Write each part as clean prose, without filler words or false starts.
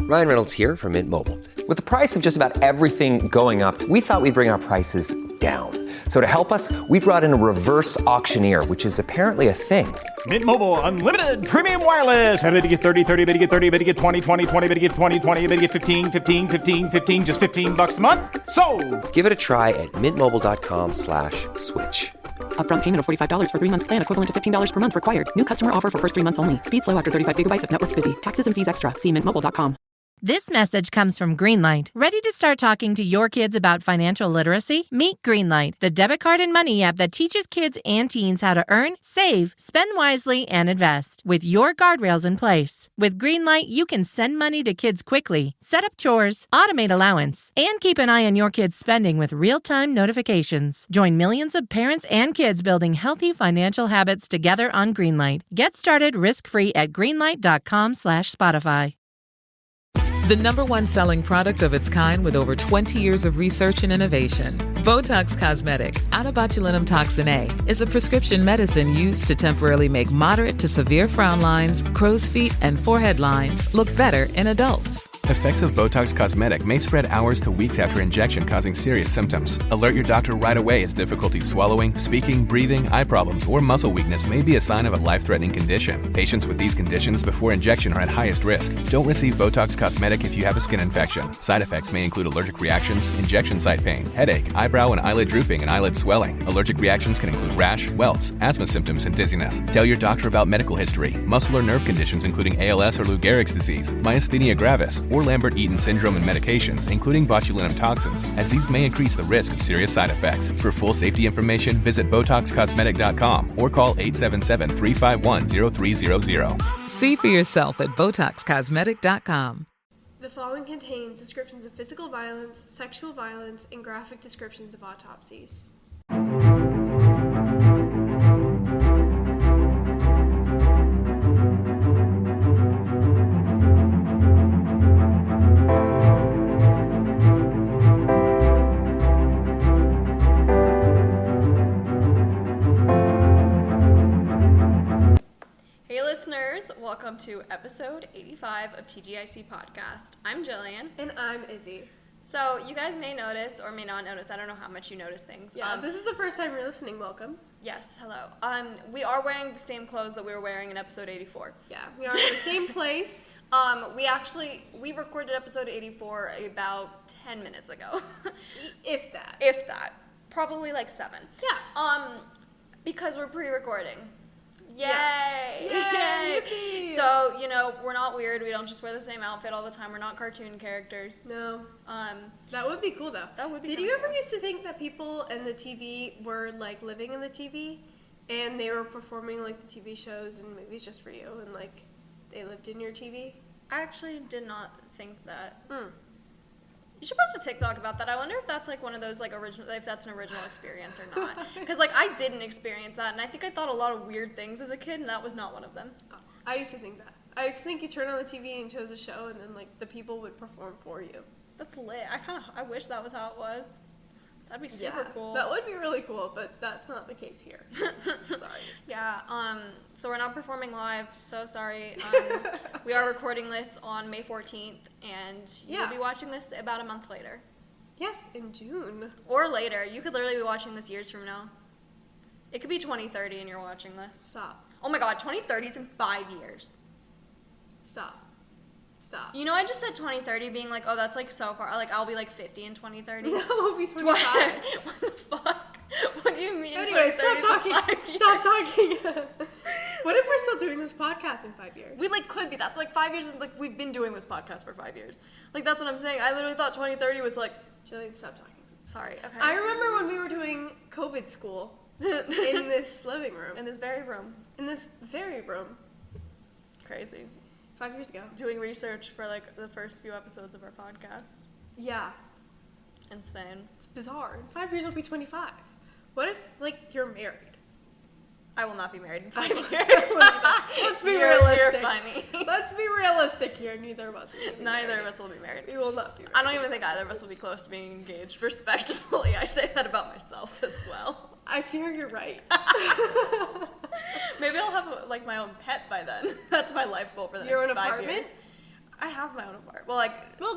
Ryan Reynolds here from Mint Mobile. With the price of just about everything going up, we thought we'd bring our prices down. So to help us, we brought in a reverse auctioneer, which is apparently a thing. Mint Mobile Unlimited Premium Wireless. How to get 30, 30, bit to get 30, bit to get 20, 20, 20, bit to get 20, 20, bit to get 15, 15, 15, 15, just $15 a month? Sold! Give it a try at mintmobile.com/switch. Upfront payment of $45 for 3-month plan, equivalent to $15 per month required. New customer offer for first 3 months only. Speed slow after 35 gigabytes if network's busy. Taxes and fees extra. See mintmobile.com. This message comes from Greenlight. Ready to start talking to your kids about financial literacy? Meet Greenlight, the debit card and money app that teaches kids and teens how to earn, save, spend wisely, and invest with your guardrails in place. With Greenlight, you can send money to kids quickly, set up chores, automate allowance, and keep an eye on your kids' spending with real-time notifications. Join millions of parents and kids building healthy financial habits together on Greenlight. Get started risk-free at greenlight.com/Spotify. The #1 selling product of its kind with over 20 years of research and innovation. Botox Cosmetic, onabotulinum toxin A, is a prescription medicine used to temporarily make moderate to severe frown lines, crow's feet, and forehead lines look better in adults. Effects of Botox Cosmetic may spread hours to weeks after injection, causing serious symptoms. Alert your doctor right away as difficulty swallowing, speaking, breathing, eye problems, or muscle weakness may be a sign of a life-threatening condition. Patients with these conditions before injection are at highest risk. Don't receive Botox Cosmetic if you have a skin infection. Side effects may include allergic reactions, injection site pain, headache, eyebrow and eyelid drooping, and eyelid swelling. Allergic reactions can include rash, welts, asthma symptoms, and dizziness. Tell your doctor about medical history, muscle or nerve conditions including ALS or Lou Gehrig's disease, myasthenia gravis, or Lambert-Eaton syndrome, and medications, including botulinum toxins, as these may increase the risk of serious side effects. For full safety information, visit BotoxCosmetic.com or call 877-351-0300. See for yourself at BotoxCosmetic.com. The following contains descriptions of physical violence, sexual violence, and graphic descriptions of autopsies. Listeners, welcome to episode 85 of TGIC Podcast. I'm Jillian. And I'm Izzie. So, you guys may notice or may not notice, I don't know how much you notice things. Yeah, this is the first time you're listening, welcome. Yes, hello. We are wearing the same clothes that we were wearing in episode 84. Yeah, we are in the same place. We recorded episode 84 about 10 minutes ago. If that. If that. Probably like 7. Yeah. Because we're pre-recording. Yay! Yeah. Yay! So, we're not weird. We don't just wear the same outfit all the time. We're not cartoon characters. No. That would be cool, though. That would be Did you ever used to think that people in the TV were, like, living in the TV? And they were performing, like, the TV shows and movies just for you? And, like, they lived in your TV? I actually did not think that. You should post a TikTok about that. I wonder if that's like one of those like original, if that's an original experience or not. Because like I didn't experience that, and I think I thought a lot of weird things as a kid, and that was not one of them. Oh, I used to think that. I used to think you turned on the TV and chose a show, and then like the people would perform for you. That's lit. I wish that was how it was. That'd be super cool. That would be really cool, but that's not the case here. Sorry. Yeah. So we're not performing live. So sorry. We are recording this on May 14th, and you'll be watching this about a month later. Yes, in June. Or later. You could literally be watching this years from now. It could be 2030 and you're watching this. Stop. Oh my God, 2030 is in 5 years. Stop. You know, I just said 2030 being like, oh, that's like so far. Like, I'll be like 50 in 2030. No, I'll be 25. What the fuck? What do you mean? Anyway, stop talking. Stop talking. What if we're still doing this podcast in 5 years? We like could be. That's like 5 years. Like we've been doing this podcast for 5 years. Like that's what I'm saying. I literally thought 2030 was like. Jillian, stop talking. Sorry. Okay. I remember when we were doing COVID school in this living room. In this very room. In this very room. Crazy. 5 years ago. Doing research for like the first few episodes of our podcast. Yeah. Insane. It's bizarre. In 5 years I'll be 25. What if like you're married? I will not be married in 5 years. Let's be realistic. You're funny. Let's be realistic here. Neither of us will be married. Neither of us will be married. We will not be married. I don't even think either of us will be close to being engaged. Respectfully, I say that about myself as well. I fear you're right. Maybe I'll have like my own pet by then. That's my life goal for the next 5 years. I have my own apartment. Well,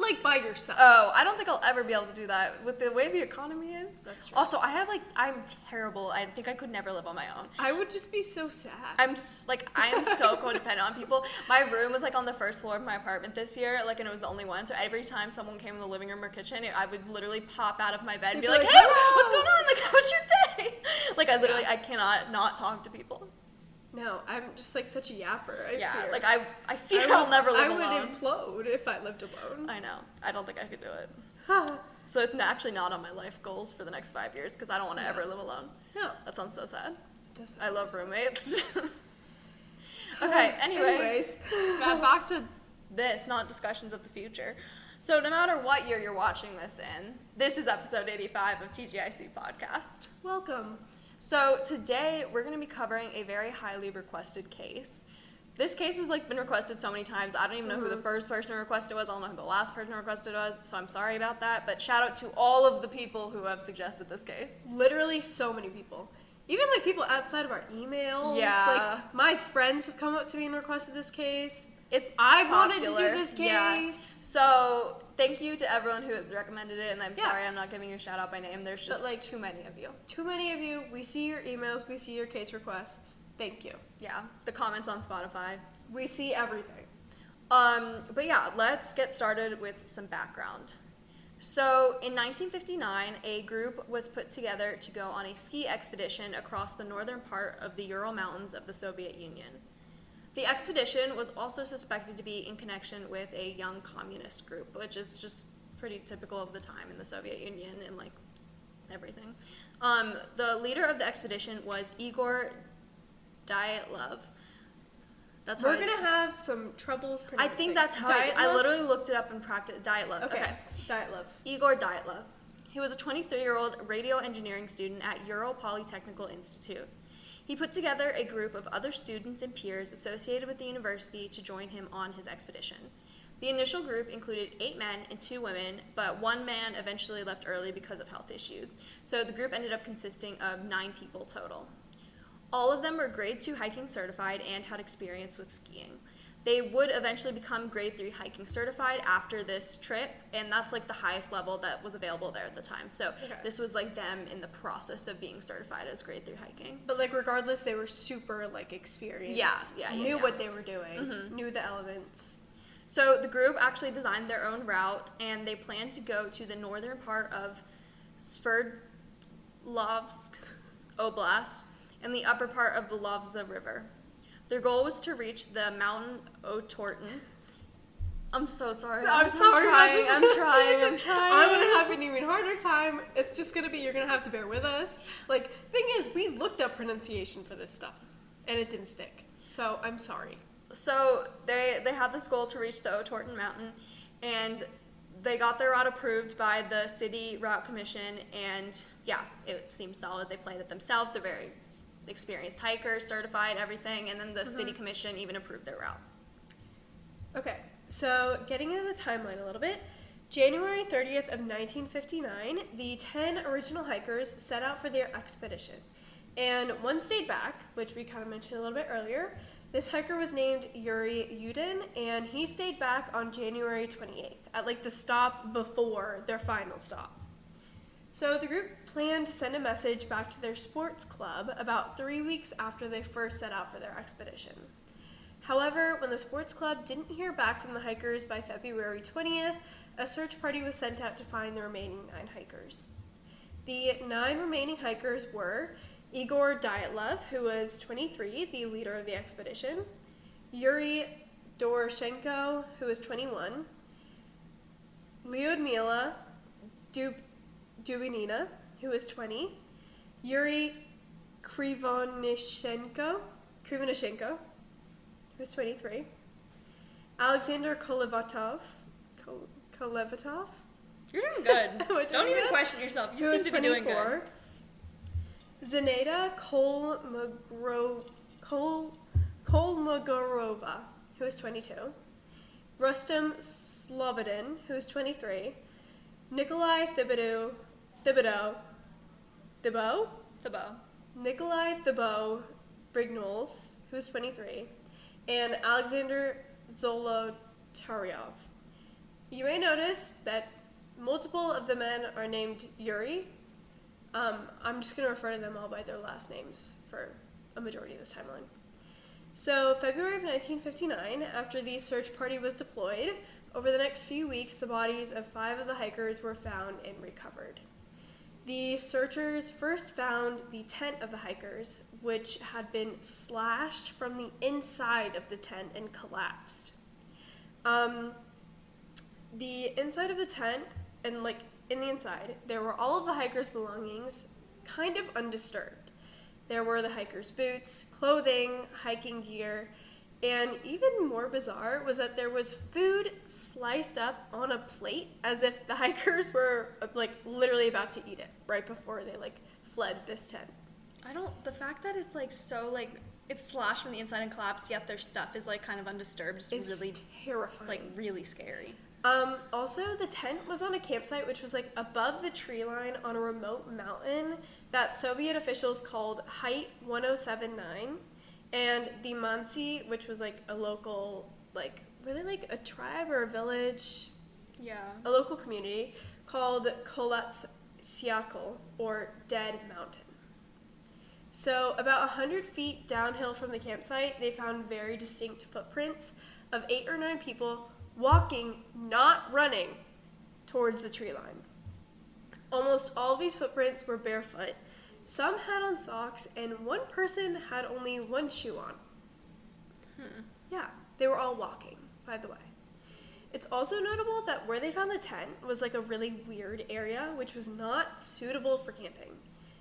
like by yourself. Oh, I don't think I'll ever be able to do that with the way the economy is. That's true. Also, I'm terrible. I think I could never live on my own. I would just be so sad. I am so codependent on people. My room was like on the first floor of my apartment this year, like, and it was the only one. So every time someone came in the living room or kitchen, I would literally pop out of my bed and be like, "Hey, what's going on? Like, how's your day?" Like, I cannot not talk to people. No, I'm just like such a yapper. I fear I'll never live alone. I would implode if I lived alone. I know. I don't think I could do it. So it's actually not on my life goals for the next 5 years because I don't want to ever live alone. No. That sounds so sad. It does. I love roommates. Okay, anyways, back to this, not discussions of the future. So no matter what year you're watching this in, this is episode 85 of TGIC Podcast. Welcome. So today we're going to be covering a very highly requested case. This case has been requested so many times. I don't even know who the first person who requested was. I don't know who the last person who requested was. So I'm sorry about that. But shout out to all of the people who have suggested this case. Literally so many people. Even people outside of our emails. Yeah. My friends have come up to me and requested this case. It's I wanted popular. to do this case. Yeah. So thank you to everyone who has recommended it. And I'm sorry I'm not giving you a shout out by name. There's just too many of you. Too many of you. We see your emails. We see your case requests. Thank you. Yeah. The comments on Spotify. We see everything. But yeah, let's get started with some background. So in 1959, a group was put together to go on a ski expedition across the northern part of the Ural Mountains of the Soviet Union. The expedition was also suspected to be in connection with a young communist group, which is just pretty typical of the time in the Soviet Union and everything. The leader of the expedition was Igor Dyatlov. We're going to have some troubles pronouncing. I think that's how I literally looked it up and practiced. Dyatlov. Okay. Dyatlov. Igor Dyatlov. He was a 23-year-old radio engineering student at Ural Polytechnical Institute. He put together a group of other students and peers associated with the university to join him on his expedition. The initial group included 8 men and 2 women, but 1 man eventually left early because of health issues. So the group ended up consisting of 9 people total. All of them were grade 2 hiking certified and had experience with skiing. They would eventually become grade 3 hiking certified after this trip, and that's the highest level that was available there at the time. So this was them in the process of being certified as grade 3 hiking. But regardless, they were super experienced. Yeah. Knew what they were doing. Knew the elements. So the group actually designed their own route, and they planned to go to the northern part of Sverdlovsk Oblast and the upper part of the Lovza River. Their goal was to reach the mountain Otorten. I'm so sorry. I'm sorry. I'm trying. I'm going to have an even harder time. It's just going to be, you're going to have to bear with us. Thing is, we looked up pronunciation for this stuff, and it didn't stick. So, I'm sorry. So, they had this goal to reach the Otorten Mountain, and they got their route approved by the City Route Commission, and yeah, it seemed solid. They planned it themselves. They're very experienced hikers, certified, everything, and then the City Commission even approved their route. Okay, so getting into the timeline a little bit, January 30th of 1959, the 10 original hikers set out for their expedition, and 1 stayed back, which we kind of mentioned a little bit earlier. This hiker was named Yuri Yudin, and he stayed back on January 28th, at the stop before their final stop. So the group planned to send a message back to their sports club about 3 weeks after they first set out for their expedition. However, when the sports club didn't hear back from the hikers by February 20th, a search party was sent out to find the remaining 9 hikers. The 9 remaining hikers were Igor Dyatlov, who was 23, the leader of the expedition, Yuri Doroshenko, who was 21, Lyudmila Dubinina, who was 20, Yuri Krivonishenko, who was 23, Alexander Kolevatov. You're doing good. Don't even question yourself. You seem to be doing good. Zenaida Kolmogorova, who was 22, Rustem Slobodin, who was 23, Nikolai Thibodeau, Nikolai Thibault Brignoles, who was 23, and Alexander Zolotovsky, Taryov. You may notice that multiple of the men are named Yuri. I'm just going to refer to them all by their last names for a majority of this timeline. So, February of 1959, after the search party was deployed, over the next few weeks, the bodies of 5 of the hikers were found and recovered. The searchers first found the tent of the hikers, which had been slashed from the inside of the tent and collapsed. The inside of the tent, and like in the inside, there were all of the hikers' belongings kind of undisturbed. There were the hikers' boots, clothing, hiking gear, and even more bizarre was that there was food sliced up on a plate as if the hikers were like literally about to eat it right before they like fled this tent. The fact that it's like so like it's slashed from the inside and collapsed, yet their stuff is like kind of undisturbed is really terrifying. Like really scary. Also, the tent was on a campsite which was like above the tree line on a remote mountain that Soviet officials called Height 1079, and the Mansi, which was like a local, like, were they like a tribe or a village? Yeah. A local community called Kolatsyakal, or Dead Mountain. So about 100 feet downhill from the campsite, they found very distinct footprints of 8 or 9 people walking, not running, towards the tree line. Almost all these footprints were barefoot. Some had on socks, and one person had only one shoe on. Yeah, they were all walking, by the way. It's also notable that where they found the tent was like a really weird area, which was not suitable for camping.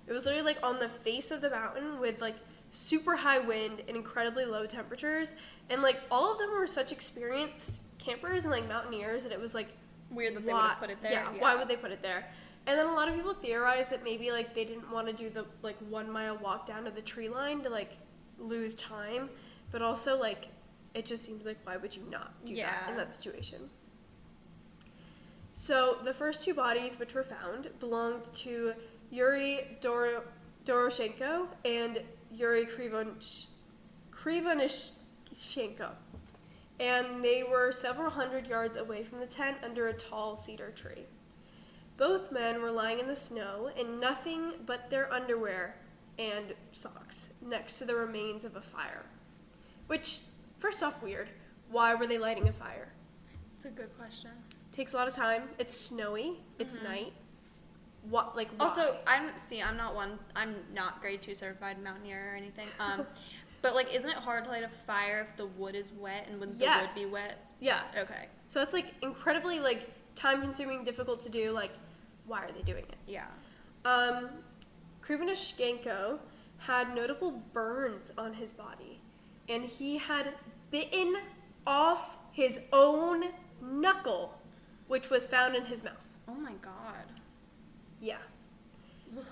It was literally like on the face of the mountain with like super high wind and incredibly low temperatures, and like all of them were such experienced campers and like mountaineers that it was like weird that they would have put it there. Yeah, why would they put it there? And then a lot of people theorized that maybe like they didn't want to do the like 1 mile walk down to the tree line to like lose time, but also like it just seems like why would you not do that in that situation? So the first 2 bodies which were found belonged to Yuri Doroshenko and Yuri Krivonishchenko, and they were several hundred yards away from the tent under a tall cedar tree. Both men were lying in the snow in nothing but their underwear and socks next to the remains of a fire. Which, first off, weird. Why were they lighting a fire? It's a good question. Takes a lot of time. It's snowy. It's night. What, like, why? Also, I'm not grade 2 certified mountaineer or anything. But like, isn't it hard to light a fire if the wood is wet, and wouldn't the wood be wet? Yeah. Okay. So that's like incredibly like time-consuming, difficult to do. Like, why are they doing it? Yeah. Krivonishchenko had notable burns on his body, and he had bitten off his own knuckle, which was found in his mouth. Oh my god. Yeah.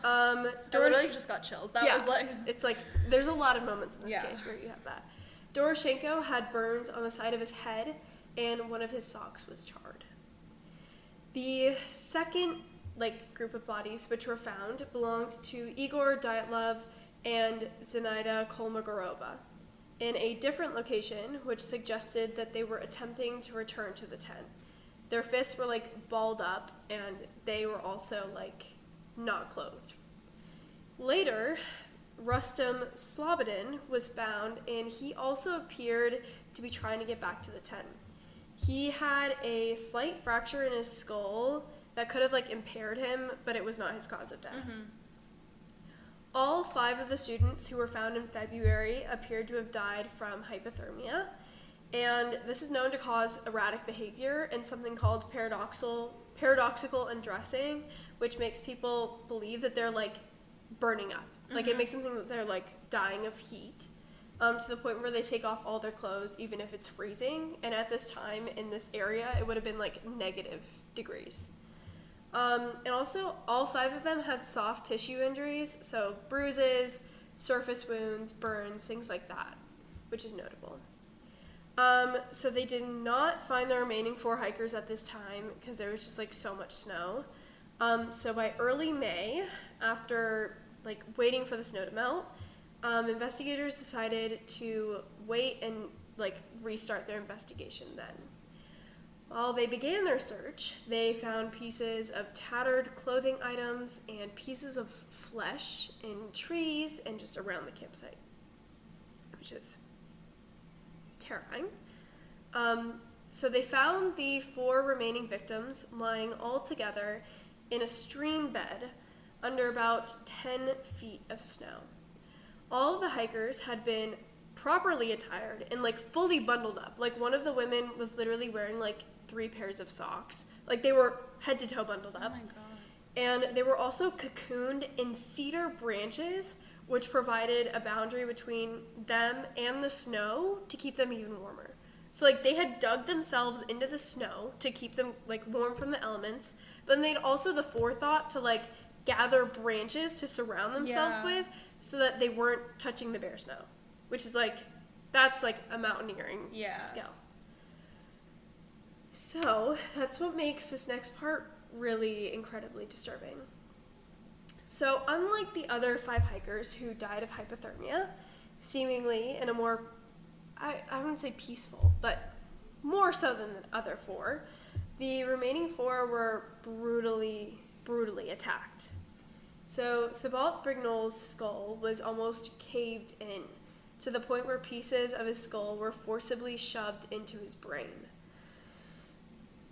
I literally just got chills. That was like... It's like, there's a lot of moments in this case where you have that. Doroshenko had burns on the side of his head, and one of his socks was charred. The second group of bodies which were found belonged to Igor Dyatlov and Zenaida Kolmogorova in a different location, which suggested that they were attempting to return to the tent. Their fists were balled up, and they were also not clothed. Later, Rustam Slobodin was found, and he also appeared to be trying to get back to the tent. He had a slight fracture in his skull that could have impaired him, but it was not his cause of death. Mm-hmm. All 5 of the students who were found in February appeared to have died from hypothermia, and this is known to cause erratic behavior and something called paradoxical undressing, which makes people believe that they're burning up. Mm-hmm. It makes them think that they're dying of heat, to the point where they take off all their clothes even if it's freezing, and at this time in this area it would have been negative degrees. And also, all 5 of them had soft tissue injuries, so bruises, surface wounds, burns, things like that, which is notable. So they did not find the remaining 4 hikers at this time because there was just so much snow. So by early May, after waiting for the snow to melt, investigators decided to wait and restart their investigation then. While they began their search, they found pieces of tattered clothing items and pieces of flesh in trees and just around the campsite, which is terrifying. So they found the 4 remaining victims lying all together in a stream bed under about 10 feet of snow. All of the hikers had been properly attired and like fully bundled up. Like one of the women was literally wearing like 3 pairs of socks. Like they were head to toe bundled up. Oh my god. And they were also cocooned in cedar branches, which provided a boundary between them and the snow to keep them even warmer. So like they had dug themselves into the snow to keep them like warm from the elements, but then they'd also the forethought to like gather branches to surround themselves with so that they weren't touching the bare snow, which is like, that's like a mountaineering skill. So that's what makes this next part really incredibly disturbing. So unlike the other 5 hikers who died of hypothermia, seemingly in a more, I wouldn't say peaceful, but more so than the other 4, the remaining 4 were brutally attacked. So Thibault Brignol's skull was almost caved in to the point where pieces of his skull were forcibly shoved into his brain.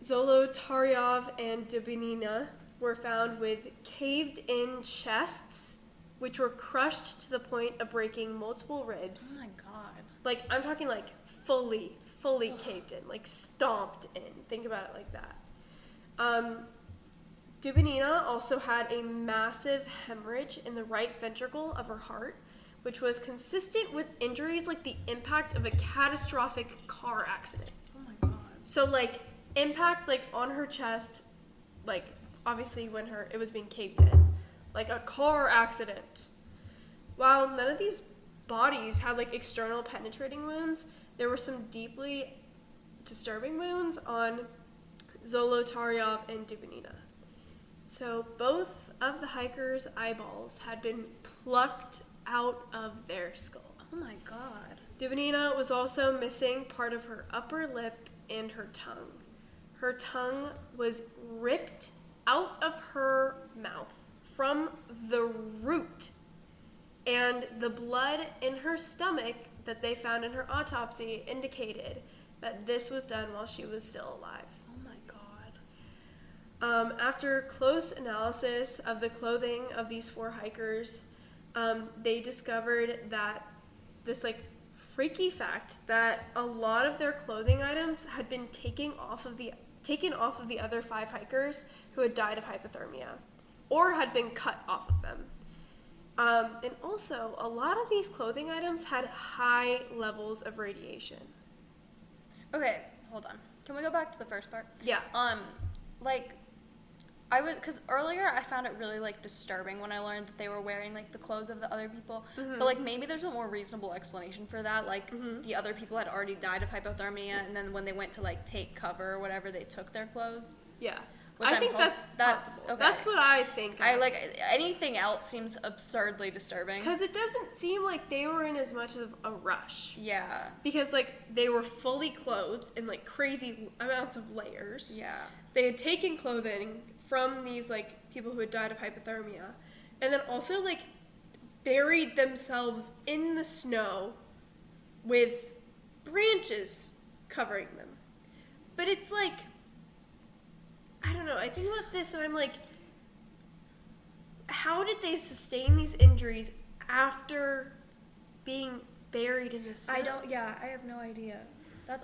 Zolotaryov and Dubinina were found with caved-in chests, which were crushed to the point of breaking multiple ribs. Oh my god. Like, I'm talking like fully caved in, like stomped in. Think about it like that. Dubinina also had a massive hemorrhage in the right ventricle of her heart, which was consistent with injuries like the impact of a catastrophic car accident. Oh my god. So like impact like on her chest, like obviously when it was being caved in, like a car accident. While none of these bodies had like external penetrating wounds, there were some deeply disturbing wounds on Zolotaryov and Dubinina. So both of the hikers' eyeballs had been plucked out of their skull. Oh my god. Dubinina was also missing part of her upper lip and her tongue. Her tongue was ripped out of her mouth from the root, and the blood in her stomach that they found in her autopsy indicated that this was done while she was still alive. Oh my god. After close analysis of the clothing of these 4 hikers, they discovered that this like freaky fact that a lot of their clothing items had been taken off of the other 5 hikers who had died of hypothermia or had been cut off of them. And also, a lot of these clothing items had high levels of radiation. Okay, hold on. Can we go back to the first part? Yeah. Because earlier I found it really, like, disturbing when I learned that they were wearing, like, the clothes of the other people. Mm-hmm. But, like, maybe there's a more reasonable explanation for that. Like, the other people had already died of hypothermia, and then when they went to, like, take cover or whatever, they took their clothes. Yeah. Which I think that's possible. Okay. That's what I think. Anything else seems absurdly disturbing. Because it doesn't seem like they were in as much of a rush. Yeah. Because, like, they were fully clothed in, like, crazy amounts of layers. Yeah. They had taken clothing from these, like, people who had died of hypothermia, and then also, like, buried themselves in the snow with branches covering them. But it's like, I don't know, I think about this and I'm like, how did they sustain these injuries after being buried in the snow? I have no idea.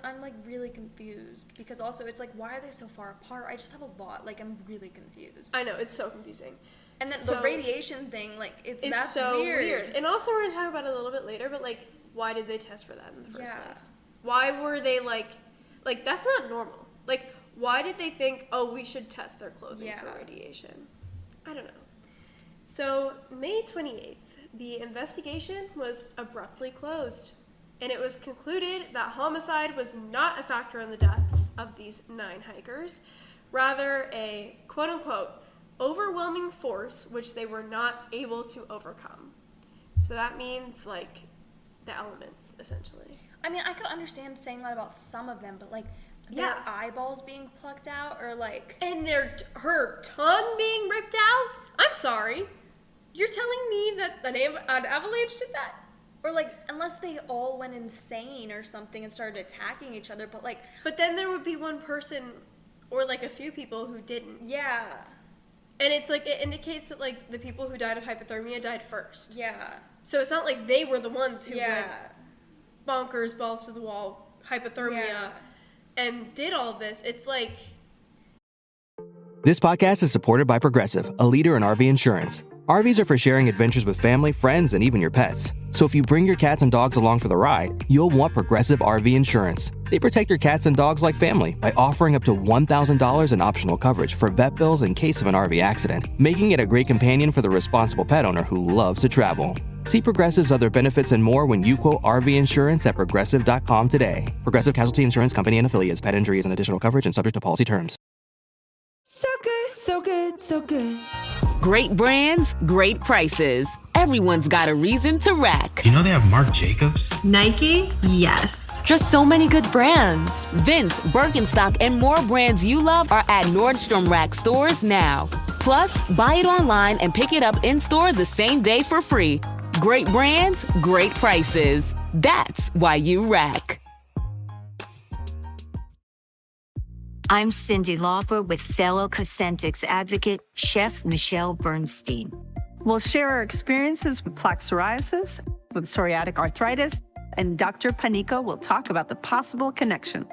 I'm like really confused because also it's like, why are they so far apart? I just have a lot, like I'm really confused. I know, it's so confusing. And then the radiation thing, like that's so weird. And also we're gonna talk about it a little bit later, but like, why did they test for that in the first place? Why were they like that's not normal. Like, why did they think, oh, we should test their clothing for radiation? I don't know. So May 28th, the investigation was abruptly closed. And it was concluded that homicide was not a factor in the deaths of these 9 hikers, rather a quote-unquote overwhelming force which they were not able to overcome. So that means, like, the elements, essentially. I mean, I could understand saying that about some of them, but, like, their eyeballs being plucked out, or like, and her tongue being ripped out. I'm sorry, you're telling me that an avalanche did that? Or like, unless they all went insane or something and started attacking each other, but then there would be one person or like a few people who didn't. Yeah. And it's like, it indicates that like the people who died of hypothermia died first. Yeah. So it's not like they were the ones who went bonkers, balls to the wall, hypothermia, and did all of this. It's like... This podcast is supported by Progressive, a leader in RV insurance. RVs are for sharing adventures with family, friends, and even your pets. So if you bring your cats and dogs along for the ride, you'll want Progressive RV insurance. They protect your cats and dogs like family by offering up to $1,000 in optional coverage for vet bills in case of an RV accident, making it a great companion for the responsible pet owner who loves to travel. See Progressive's other benefits and more when you quote RV insurance at Progressive.com today. Progressive Casualty Insurance Company and Affiliates. Pet injuries and additional coverage and subject to policy terms. So good, so good, so good. Great brands, great prices. Everyone's got a reason to rack. You know they have Marc Jacobs? Nike? Yes. Just so many good brands. Vince, Birkenstock, and more brands you love are at Nordstrom Rack stores now. Plus, buy it online and pick it up in-store the same day for free. Great brands, great prices. That's why you rack. I'm Cindy Lauper with fellow Cosentyx advocate, Chef Michelle Bernstein. We'll share our experiences with plaque psoriasis, with psoriatic arthritis, and Dr. Panika will talk about the possible connection.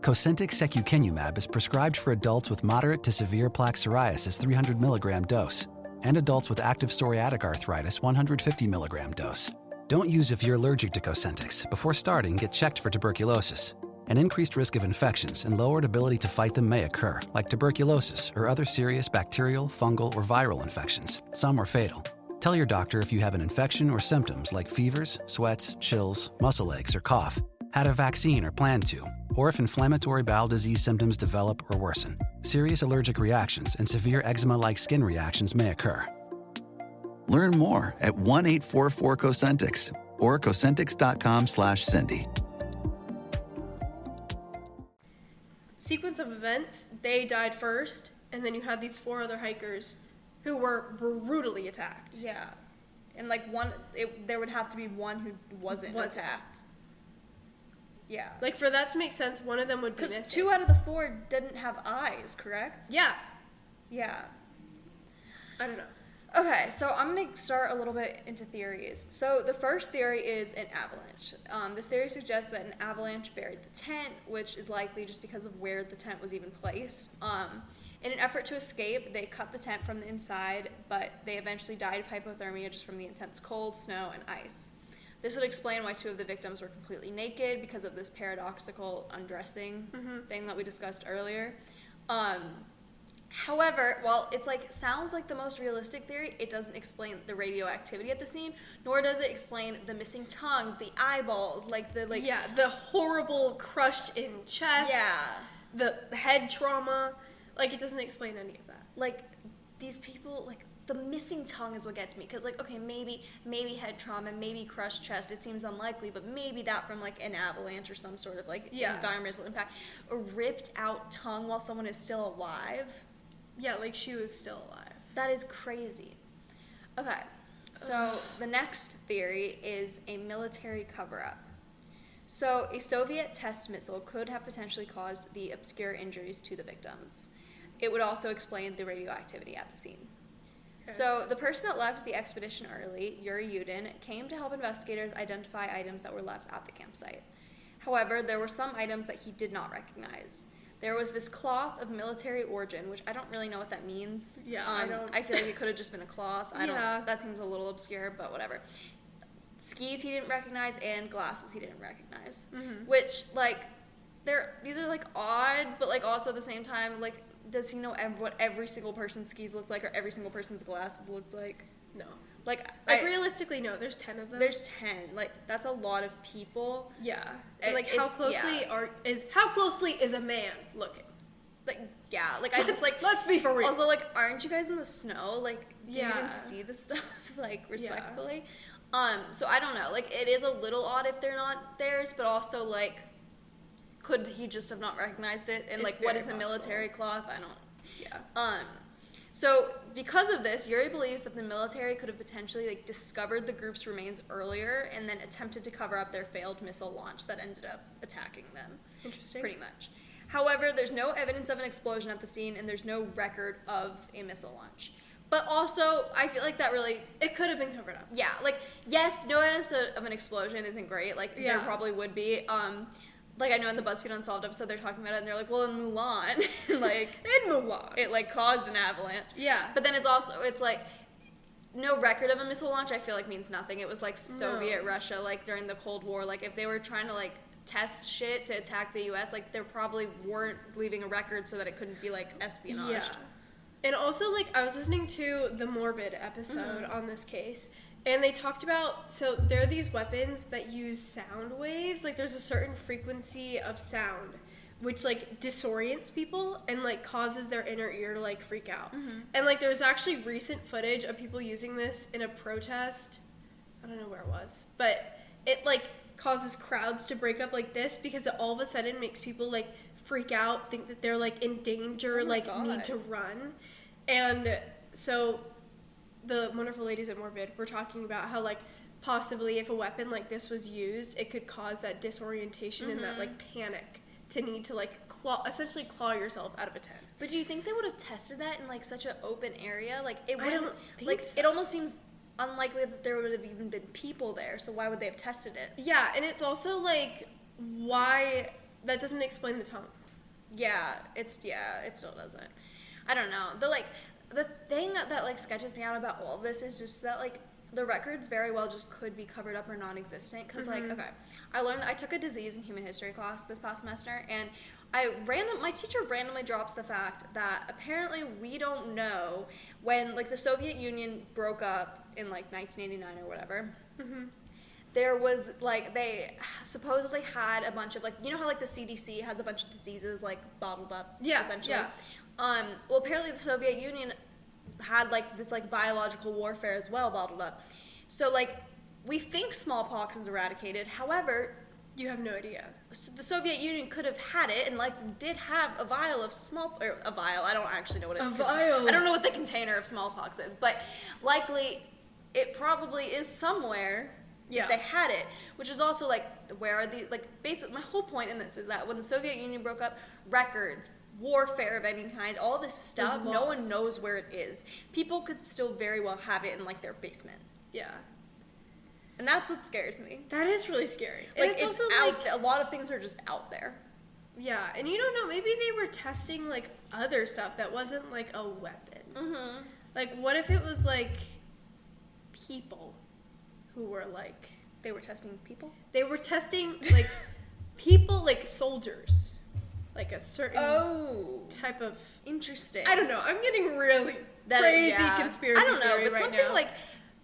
Cosentyx secukinumab is prescribed for adults with moderate to severe plaque psoriasis 300 milligram dose and adults with active psoriatic arthritis 150 milligram dose. Don't use if you're allergic to Cosentyx. Before starting, get checked for tuberculosis. An increased risk of infections and lowered ability to fight them may occur, like tuberculosis or other serious bacterial, fungal, or viral infections. Some are fatal. Tell your doctor if you have an infection or symptoms like fevers, sweats, chills, muscle aches, or cough, had a vaccine or plan to, or if inflammatory bowel disease symptoms develop or worsen. Serious allergic reactions and severe eczema-like skin reactions may occur. Learn more at 1-844-COSENTYX or Cosentyx.com/Cindy. Sequence of events, they died first, and then you had these 4 other hikers who were brutally attacked. Yeah. And like there would have to be one who wasn't attacked. Yeah. Like for that to make sense, one of them would be missing. Because 2 out of the 4 didn't have eyes, correct? Yeah. Yeah. I don't know. Okay, so I'm going to start a little bit into theories. So the first theory is an avalanche. This theory suggests that an avalanche buried the tent, which is likely just because of where the tent was even placed. In an effort to escape, they cut the tent from the inside, but they eventually died of hypothermia just from the intense cold, snow, and ice. This would explain why 2 of the victims were completely naked because of this paradoxical undressing thing that we discussed earlier. However, while it's like sounds like the most realistic theory, it doesn't explain the radioactivity at the scene, nor does it explain the missing tongue, the eyeballs, the horrible crushed in chests, the head trauma. Like, it doesn't explain any of that. Like, these people, like, the missing tongue is what gets me, because like, okay, maybe head trauma, maybe crushed chest, it seems unlikely, but maybe that from like an avalanche or some sort of like environmental impact. A ripped out tongue while someone is still alive. Yeah, like she was still alive. That is crazy. Okay, so the next theory is a military cover-up. So a Soviet test missile could have potentially caused the obscure injuries to the victims. It would also explain the radioactivity at the scene. Okay. So the person that left the expedition early, Yuri Yudin, came to help investigators identify items that were left at the campsite. However, there were some items that he did not recognize. There was this cloth of military origin, which I don't really know what that means. Yeah, I feel like it could have just been a cloth. That seems a little obscure, but whatever. Skis he didn't recognize, and glasses he didn't recognize. Mm-hmm. Which, like, these are, like, odd, but, like, also at the same time, like, does he know what every single person's skis looked like, or every single person's glasses looked like? No. Like realistically, no. There's 10 of them. There's 10. Like, that's a lot of people. Yeah. And like, how closely is a man looking? Like, yeah. Like, I just like. Let's be for real. Also, like, aren't you guys in the sno? Like, do you even see the stuff? Like, respectfully. So I don't know. Like, it is a little odd if they're not theirs, but also like, could he just have not recognized it? And It's what very is a possible. military cloth? I don't. Yeah. So because of this, Yuri believes that the military could have potentially discovered the group's remains earlier and then attempted to cover up their failed missile launch that ended up attacking them. Interesting. Pretty much. However, there's no evidence of an explosion at the scene, and there's no record of a missile launch. But also, I feel like that really... It could have been covered up. Yeah, yes, no evidence of an explosion isn't great. There probably would be. I know in the BuzzFeed Unsolved episode, they're talking about it, and they're like, well, in Mulan, in Mulan, it, caused an avalanche. Yeah. But then it's no record of a missile launch, I feel means nothing. It was, Soviet Russia, during the Cold War. If they were trying to, test shit to attack the U.S., they probably weren't leaving a record so that it couldn't be, espionage. Yeah. And also, I was listening to the Morbid episode on this case, and they talked about, so there are these weapons that use sound waves. There's a certain frequency of sound which, disorients people and, causes their inner ear to, freak out. And, there's actually recent footage of people using this in a protest. I don't know where it was. But it, causes crowds to break up like this because it all of a sudden makes people, freak out, think that they're, in danger, need to run. And so the wonderful ladies at Morbid were talking about how, possibly if a weapon like this was used, it could cause that disorientation and that, panic to need to, essentially claw yourself out of a tent. But do you think they would have tested that in, such an open area? It I wouldn't, don't think so. It almost seems unlikely that there would have even been people there, so why would they have tested it? Yeah, and it's also, why... That doesn't explain the tone. Yeah, it still doesn't. I don't know. The thing that sketches me out about all of this is just that the records very well just could be covered up or non-existent. Because okay, I took a disease and human history class this past semester, and my teacher randomly drops the fact that apparently we don't know when the Soviet Union broke up in 1989 or whatever. There was they supposedly had a bunch of you know how the CDC has a bunch of diseases bottled up, essentially. Yeah. Well, apparently the Soviet Union had this biological warfare as well bottled up. So we think smallpox is eradicated. However, you have no idea. So the Soviet Union could have had it and did have a vial of a vial. I don't actually know what it is. Vial. I don't know what the container of smallpox is, but likely it probably is somewhere. Yeah. They had it, which is also where are the basically my whole point in this is that when the Soviet Union broke up, records, warfare of any kind, all this stuff, no one knows where it is. People could still very well have it in their basement. Yeah. And that's what scares me. That is really scary. It's also out. A lot of things are just out there. Yeah, and you don't know. Maybe they were testing other stuff that wasn't a weapon. What if it was people who were they were testing people? They were testing people soldiers. A certain type of... Interesting. I don't know. I'm getting really crazy conspiracy I don't know, theory but right something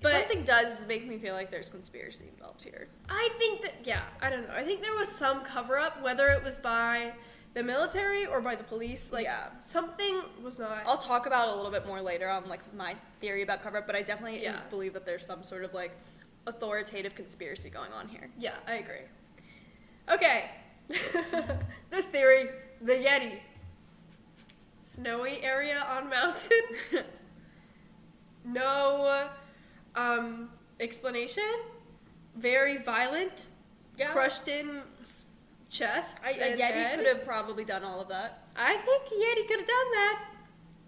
now. something does make me feel like there's conspiracy involved here. I think that, I don't know. I think there was some cover-up, whether it was by the military or by the police. Something was not... I'll talk about it a little bit more later on, my theory about cover-up, but I definitely believe that there's some sort of, authoritative conspiracy going on here. Yeah, I agree. Okay. This theory, the Yeti. Snowy area on mountain. No explanation. Very violent. Yeah. Crushed in chest. A Yeti could have probably done all of that. I think a Yeti could have done that.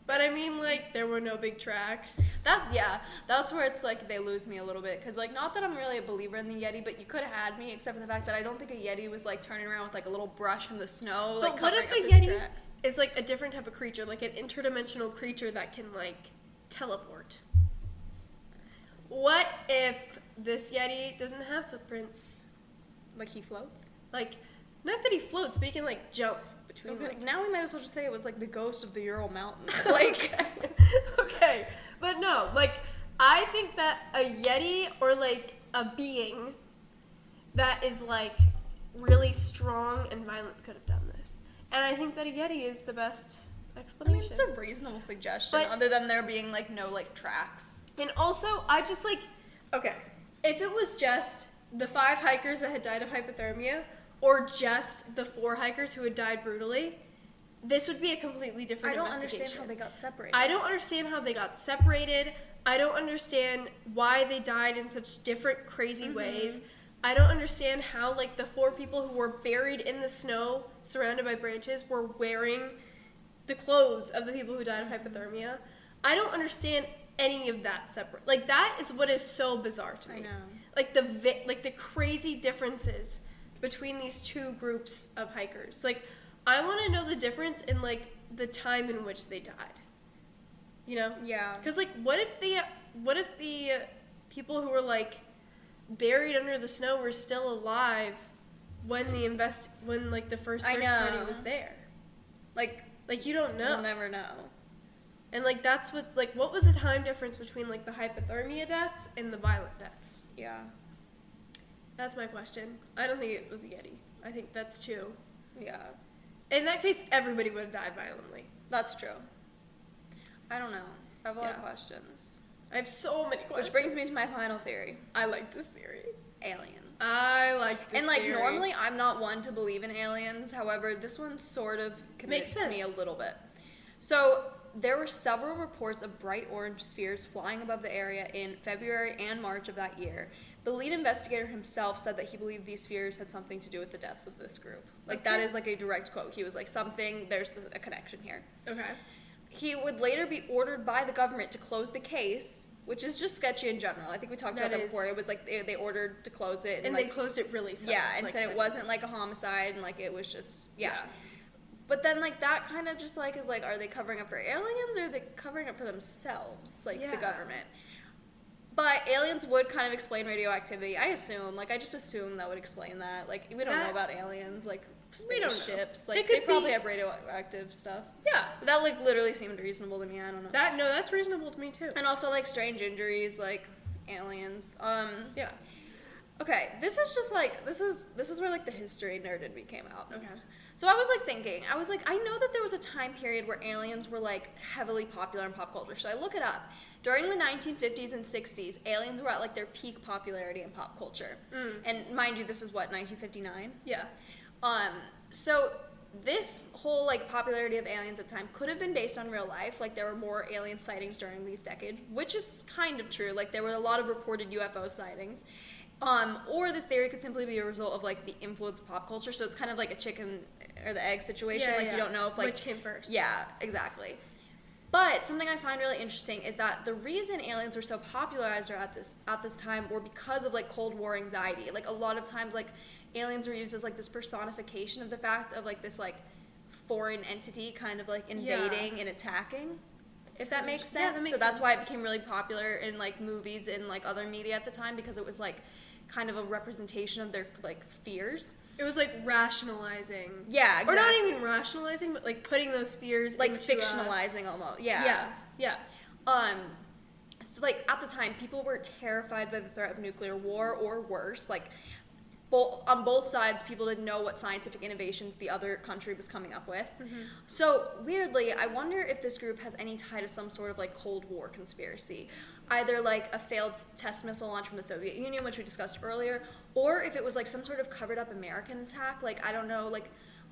But I mean, there were no big tracks. That's where it's they lose me a little bit. Because, not that I'm really a believer in the Yeti, but you could have had me, except for the fact that I don't think a Yeti was, turning around with, a little brush in the snow, But what if covering a up his Yeti tracks. is, a different type of creature, an interdimensional creature that can, teleport? What if this Yeti doesn't have footprints? He floats? Not that he floats, but he can, jump between, Okay, now we might as well just say it was, the ghost of the Ural Mountains. Okay, but no, I think that a Yeti or, a being that is, really strong and violent could have done this. And I think that a Yeti is the best explanation. It's a reasonable suggestion, other than there being, no, tracks. And also, I just, okay, if it was just the 5 hikers that had died of hypothermia, or just the 4 hikers who had died brutally, this would be a completely different investigation. I don't understand how they got separated. I don't understand how they got separated. I don't understand why they died in such different, crazy ways. I don't understand how, like, the 4 people who were buried in the snow, surrounded by branches, were wearing the clothes of the people who died of hypothermia. I don't understand any of that separate. Like, that is what is so bizarre to me. I know. Like, the crazy differences between these 2 groups of hikers. Like, I want to know the difference in, like, the time in which they died. You know? Yeah. Because, like, what if the people who were, like, buried under the snow were still alive when the first search party was there? Like, you don't know. We'll never know. And, like, that's what was the time difference between, like, the hypothermia deaths and the violent deaths? Yeah. That's my question. I don't think it was a Yeti. I think that's 2. Yeah. In that case, everybody would have died violently. That's true. I don't know. I have a lot of questions. I have so many questions. Which brings me to my final theory. I like this theory. Aliens. I like this theory. And, like, normally I'm not one to believe in aliens. However, this one sort of convinced me a little bit. So, there were several reports of bright orange spheres flying above the area in February and March of that year. The lead investigator himself said that he believed these spheres had something to do with the deaths of this group. Like, that is, like, a direct quote. He was like, there's a connection here. Okay. He would later be ordered by the government to close the case, which is just sketchy in general. I think we talked about that before. It was like they ordered to close it. And like, they closed it really suddenly. Yeah, and said it wasn't like a homicide, and like it was just, yeah. But then, like, that kind of just, like, is like, are they covering up for aliens, or are they covering up for themselves, like, the government? But aliens would kind of explain radioactivity, I assume. Like, I just assume that would explain that. Like, we don't know about aliens, like, spaceships. Like, they probably have radioactive stuff. Yeah. But that, like, literally seemed reasonable to me. I don't know. That's reasonable to me, too. And also, like, strange injuries, like, aliens. Yeah. Okay, this is just, like, this is where, like, the history nerd in me came out. Okay. So I was, like, thinking, I know that there was a time period where aliens were, like, heavily popular in pop culture, so I look it up. During the 1950s and 60s, aliens were at, like, their peak popularity in pop culture. And mind you, this is what, 1959? Yeah. So this whole, like, popularity of aliens at the time could have been based on real life. Like, there were more alien sightings during these decades, which is kind of true. Like, there were a lot of reported UFO sightings. Or this theory could simply be a result of, like, the influence of pop culture. So it's kind of like a chicken or the egg situation. You don't know if, like, which came first. Yeah, exactly. But something I find really interesting is that the reason aliens were so popularized at this time were because of, like, Cold War anxiety. Like, a lot of times, like, aliens were used as, like, this personification of the fact of, like, this, like, foreign entity kind of, like, invading and attacking. If that makes sense. Yeah, that makes so that's sense. why it became really popular in, like, movies and, like, other media at the time, because it was, like, kind of a representation of their, like, fears. It was, like, rationalizing. Yeah, exactly. Or not even rationalizing, but, like, putting those fears like, into fictionalizing almost. Yeah. Yeah. So, like, at the time, people were terrified by the threat of nuclear war, or worse. Like, on both sides, people didn't know what scientific innovations the other country was coming up with. So, weirdly, I wonder if this group has any tie to some sort of, like, Cold War conspiracy. Either, like, a failed test missile launch from the Soviet Union, which we discussed earlier, or if it was, like, some sort of covered-up American attack. Like, I don't know, like,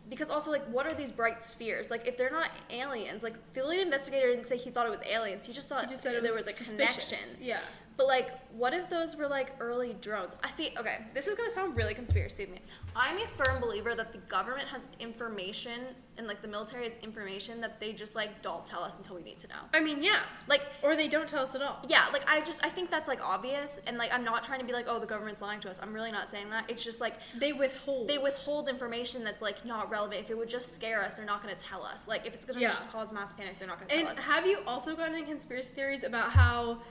because also, like, what are these bright spheres? Like, if they're not aliens, like, the lead investigator didn't say he thought it was aliens. He just thought said there was a suspicious. connection. Yeah. But, like, what if those were, like, early drones? Okay, this is going to sound really conspiracy to me. I'm a firm believer that the government has information, and, like, the military has information that they just, like, don't tell us until we need to know. I mean, yeah. Like, or they don't tell us at all. Yeah, like, I think that's, like, obvious, and, like, I'm not trying to be like, oh, the government's lying to us. I'm really not saying that. It's just, like, they withhold information that's, like, not relevant. If it would just scare us, they're not going to tell us. Like, if it's going to just cause mass panic, they're not going to tell us. And have you also gotten any conspiracy theories about how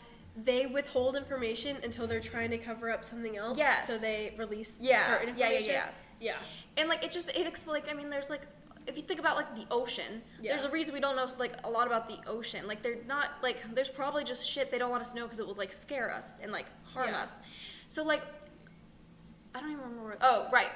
they withhold information until they're trying to cover up something else? Yes. So they release certain Yeah. information? Yeah. And, like, like, I mean, there's, like, if you think about, like, the ocean, there's a reason we don't know, like, a lot about the ocean. Like, they're not, like, there's probably just shit they don't want us to know because it will, like, scare us and, like, harm us. So, like, I don't even remember. Oh, right.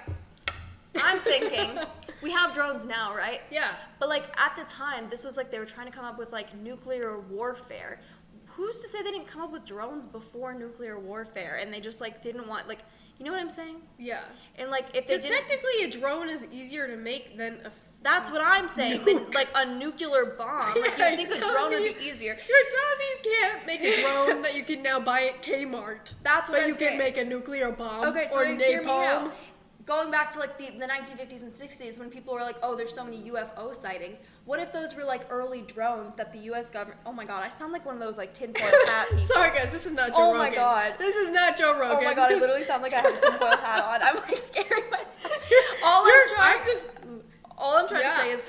I'm thinking, we have drones now, right? Yeah. But, like, at the time, this was, like, they were trying to come up with, like, nuclear warfare. Who's to say they didn't come up with drones before nuclear warfare and they just, like, didn't want, like, You know what I'm saying? Yeah. And like if they didn't... technically a drone is easier to make than a... That's what I'm saying. Than, like a nuclear bomb. Like you think a drone would be easier. You're telling me you can't make a drone that you can now buy at Kmart. That's what I'm saying. But you can make a nuclear bomb or napalm. Hear me out. Going back to like the 1950s and 60s when people were like, oh, there's so many UFO sightings. What if those were like early drones that the U.S. government... Oh my God, I sound like one of those like tinfoil hat people. Sorry guys, this is not Joe Rogan. Oh my God. This is not Joe Rogan. Oh my God, I literally sound like I have a tinfoil hat on. I'm like scaring myself. All I'm trying to say is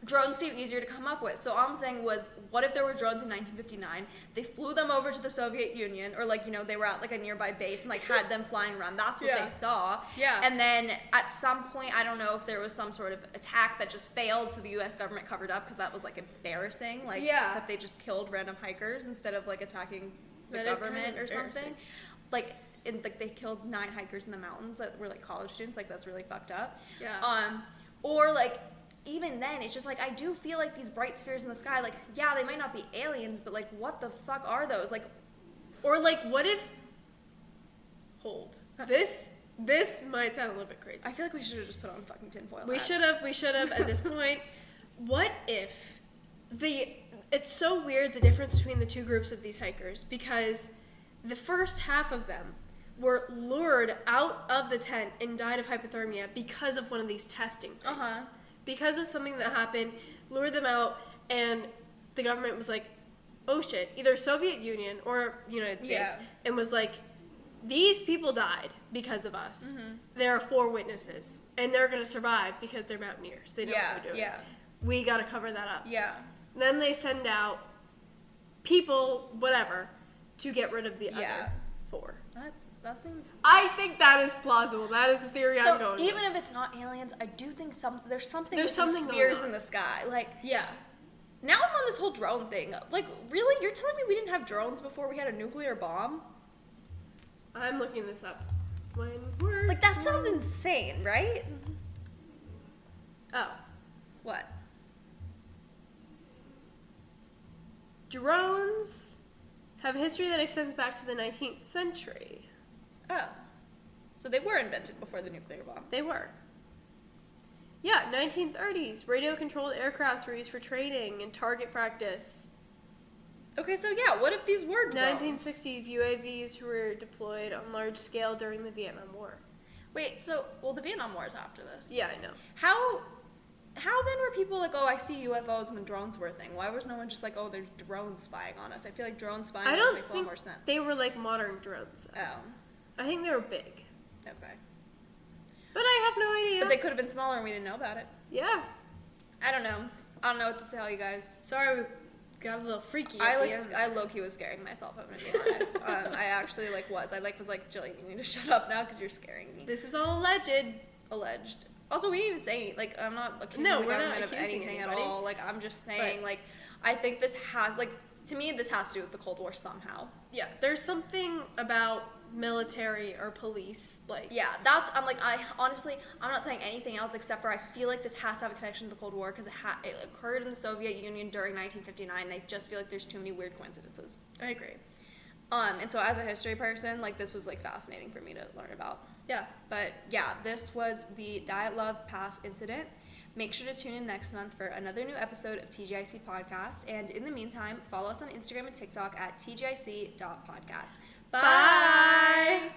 drones seem easier to come up with. So all I'm saying was, what if there were drones in 1959? They flew them over to the Soviet Union, or like, you know, they were at like a nearby base and like had them flying around. That's what they saw. Yeah. And then at some point, I don't know if there was some sort of attack that just failed, so the U.S. government covered up because that was like embarrassing. Like that they just killed random hikers instead of like attacking the government or something. Like they killed 9 hikers in the mountains that were like college students. Like that's really fucked up. Yeah. Or like. Even then, it's just like, I do feel like these bright spheres in the sky, like, yeah, they might not be aliens, but like, what the fuck are those? Like, or like, what if, this might sound a little bit crazy. I feel like we should have just put on fucking tinfoil hats. We should have at this point. What if it's so weird the difference between the two groups of these hikers, because the first half of them were lured out of the tent and died of hypothermia because of one of these testing things. Because of something that happened, lured them out, and the government was like, oh shit, either Soviet Union or United States, and was like, these people died because of us. Mm-hmm. There are 4 witnesses, and they're going to survive because they're mountaineers. They know what they're doing. Yeah. We got to cover that up. Yeah. Then they send out people, whatever, to get rid of the other 4. That seems... I think that is plausible. That is the theory I'm going even with. If it's not aliens, I do think there's something with these spheres in the sky. Like, now I'm on this whole drone thing. Like, really? You're telling me we didn't have drones before we had a nuclear bomb? I'm looking this up. Like, that sounds insane, right? Oh. What? Drones have a history that extends back to the 19th century. Oh. So they were invented before the nuclear bomb. They were. Yeah, 1930s. Radio-controlled aircrafts were used for training and target practice. Okay, so yeah, what if these were drones? 1960s, UAVs were deployed on large scale during the Vietnam War. Wait, the Vietnam War is after this. Yeah, I know. How then were people like, oh, I see UFOs when drones were a thing? Why was no one just like, oh, there's drones spying on us? I feel like drone spying on us makes a lot more sense. They were like modern drones. Oh. I think they were big. Okay. But I have no idea. But they could have been smaller and we didn't know about it. Yeah. I don't know. I don't know what to tell you guys. Sorry, we got a little freaky. I low-key was scaring myself, I'm gonna be honest. I actually was. I was like, Jillian, you need to shut up now because you're scaring me. This is all alleged. Alleged. Also, we didn't even say, like, I'm not accusing the government of anything at all. Like, I'm just saying, like, I think this has, like, to me, this has to do with the Cold War somehow. Yeah, there's something about military or police, like... Yeah, I'm not saying anything else except for I feel like this has to have a connection to the Cold War because it occurred in the Soviet Union during 1959, and I just feel like there's too many weird coincidences. I agree. And so as a history person, like, this was, like, fascinating for me to learn about. Yeah. But, yeah, this was the Dyatlov Pass Incident. Make sure to tune in next month for another new episode of TGIC Podcast. And in the meantime, follow us on Instagram and TikTok at tgic.podcast. Bye!